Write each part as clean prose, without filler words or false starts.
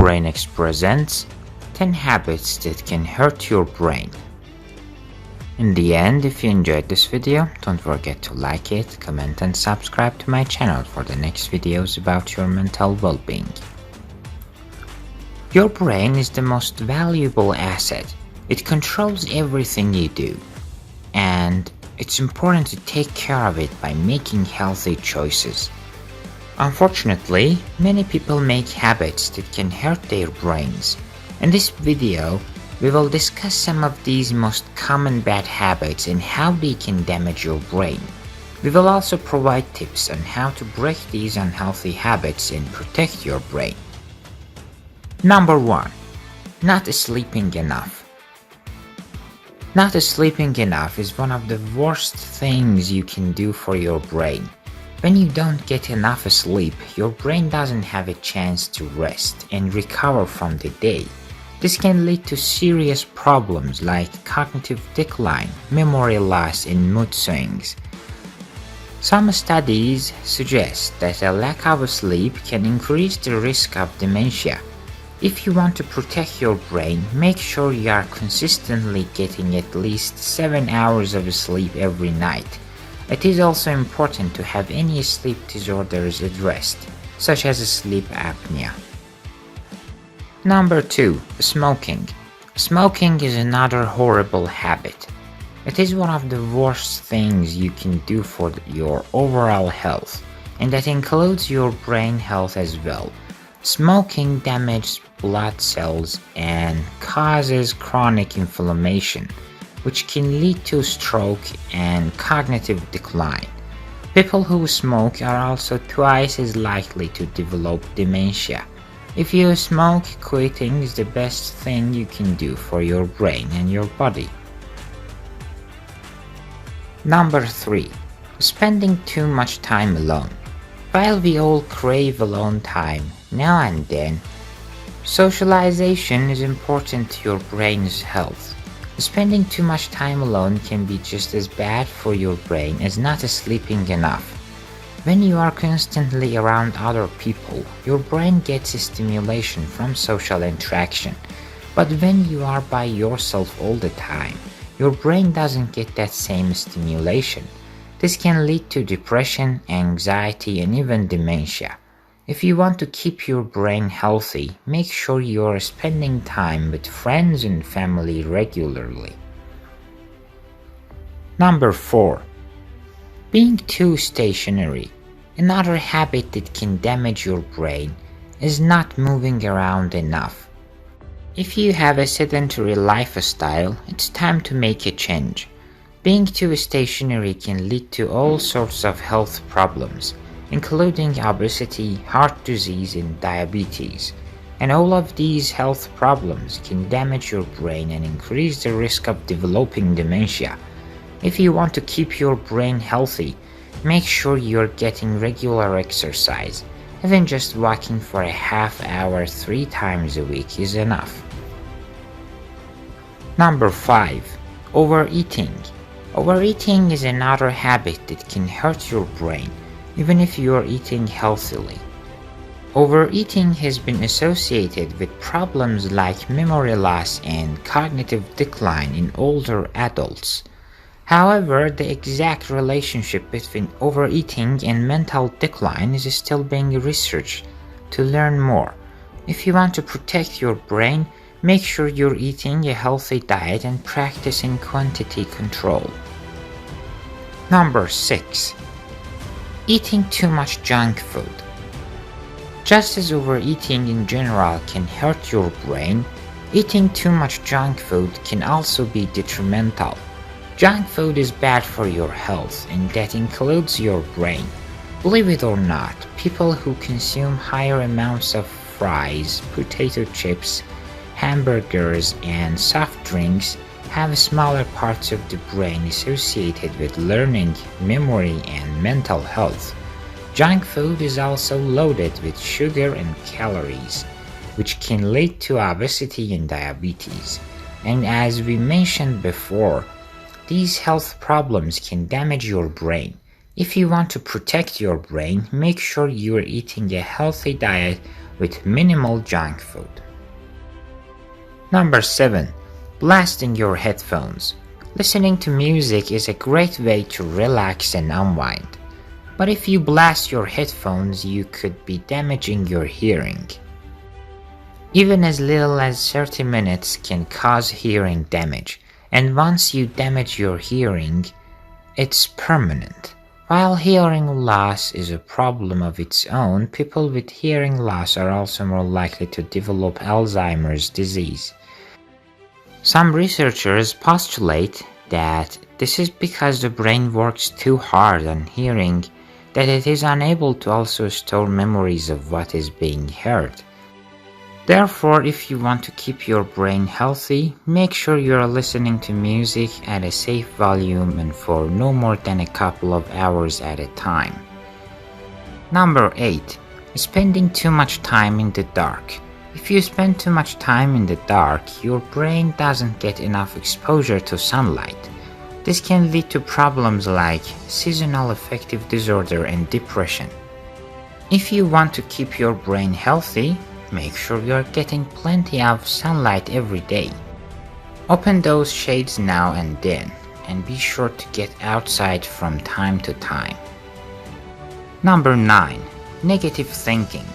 BrainX presents 10 habits that can hurt your brain. In the end, if you enjoyed this video, don't forget to like it, comment and subscribe to my channel for the next videos about your mental well-being. Your brain is the most valuable asset. It controls everything you do, and it's important to take care of it by making healthy choices. Unfortunately, many people make habits that can hurt their brains. In this video, we will discuss some of these most common bad habits and how they can damage your brain. We will also provide tips on how to break these unhealthy habits and protect your brain. Number 1. Not sleeping enough. Not sleeping enough is one of the worst things you can do for your brain. When you don't get enough sleep, your brain doesn't have a chance to rest and recover from the day. This can lead to serious problems like cognitive decline, memory loss, and mood swings. Some studies suggest that a lack of sleep can increase the risk of dementia. If you want to protect your brain, make sure you are consistently getting at least 7 hours of sleep every night. It is also important to have any sleep disorders addressed, such as sleep apnea. Number 2. Smoking. Smoking is another horrible habit. It is one of the worst things you can do for your overall health, and that includes your brain health as well. Smoking damages blood cells and causes chronic inflammation, which can lead to stroke and cognitive decline. People who smoke are also twice as likely to develop dementia. If you smoke, quitting is the best thing you can do for your brain and your body. Number 3. Spending too much time alone. While we all crave alone time now and then, socialization is important to your brain's health. Spending too much time alone can be just as bad for your brain as not sleeping enough. When you are constantly around other people, your brain gets stimulation from social interaction. But when you are by yourself all the time, your brain doesn't get that same stimulation. This can lead to depression, anxiety, and even dementia. If you want to keep your brain healthy, make sure you are spending time with friends and family regularly. Number 4. Being too stationary. Another habit that can damage your brain is not moving around enough. If you have a sedentary lifestyle, it's time to make a change. Being too stationary can lead to all sorts of health problems, including obesity, heart disease, and diabetes. And all of these health problems can damage your brain and increase the risk of developing dementia. If you want to keep your brain healthy, make sure you're getting regular exercise. Even just walking for a half hour 3 times a week is enough. Number 5. Overeating. Overeating is another habit that can hurt your brain, even if you are eating healthily. Overeating has been associated with problems like memory loss and cognitive decline in older adults. However, the exact relationship between overeating and mental decline is still being researched. To learn more, if you want to protect your brain, make sure you're eating a healthy diet and practicing quantity control. Number 6. Eating too much junk food. Just as overeating in general can hurt your brain, eating too much junk food can also be detrimental. Junk food is bad for your health, and that includes your brain. Believe it or not, people who consume higher amounts of fries, potato chips, hamburgers, and soft drinks have smaller parts of the brain associated with learning, memory, and mental health. Junk food is also loaded with sugar and calories, which can lead to obesity and diabetes. And as we mentioned before, these health problems can damage your brain. If you want to protect your brain, make sure you are eating a healthy diet with minimal junk food. Number 7. Blasting your headphones. Listening to music is a great way to relax and unwind. But if you blast your headphones, you could be damaging your hearing. Even as little as 30 minutes can cause hearing damage, and once you damage your hearing, it's permanent. While hearing loss is a problem of its own, people with hearing loss are also more likely to develop Alzheimer's disease. Some researchers postulate that this is because the brain works too hard on hearing that it is unable to also store memories of what is being heard. Therefore, if you want to keep your brain healthy, make sure you are listening to music at a safe volume and for no more than a couple of hours at a time. Number 8. Spending too much time in the dark. If you spend too much time in the dark, your brain doesn't get enough exposure to sunlight. This can lead to problems like seasonal affective disorder and depression. If you want to keep your brain healthy, make sure you are getting plenty of sunlight every day. Open those shades now and then, and be sure to get outside from time to time. Number 9. Negative thinking.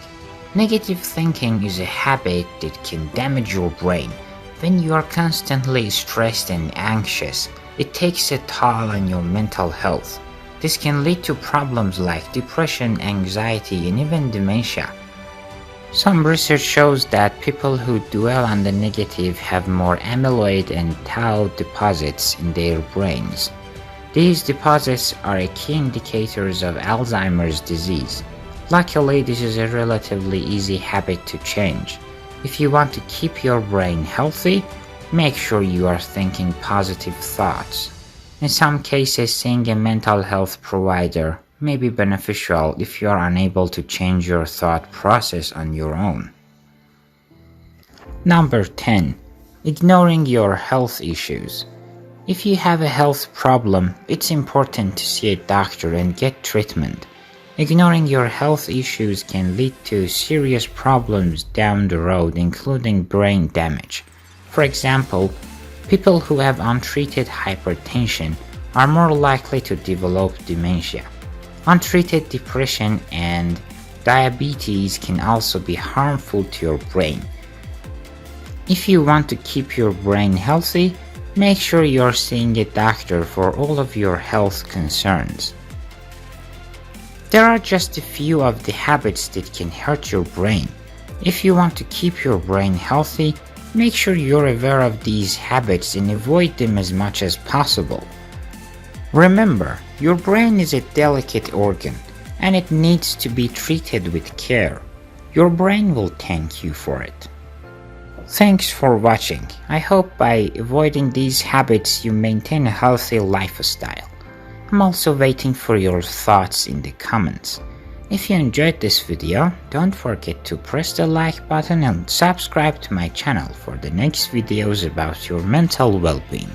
Negative thinking is a habit that can damage your brain. When you are constantly stressed and anxious, it takes a toll on your mental health. This can lead to problems like depression, anxiety, and even dementia. Some research shows that people who dwell on the negative have more amyloid and tau deposits in their brains. These deposits are key indicators of Alzheimer's disease. Luckily, this is a relatively easy habit to change. If you want to keep your brain healthy, make sure you are thinking positive thoughts. In some cases, seeing a mental health provider may be beneficial if you are unable to change your thought process on your own. Number 10. Ignoring your health issues. If you have a health problem, it's important to see a doctor and get treatment. Ignoring your health issues can lead to serious problems down the road, including brain damage. For example, people who have untreated hypertension are more likely to develop dementia. Untreated depression and diabetes can also be harmful to your brain. If you want to keep your brain healthy, make sure you're seeing a doctor for all of your health concerns. There are just a few of the habits that can hurt your brain. If you want to keep your brain healthy, make sure you're aware of these habits and avoid them as much as possible. Remember, your brain is a delicate organ, and it needs to be treated with care. Your brain will thank you for it. Thanks for watching. I hope by avoiding these habits you maintain a healthy lifestyle. I'm also waiting for your thoughts in the comments. If you enjoyed this video, don't forget to press the like button and subscribe to my channel for the next videos about your mental well-being.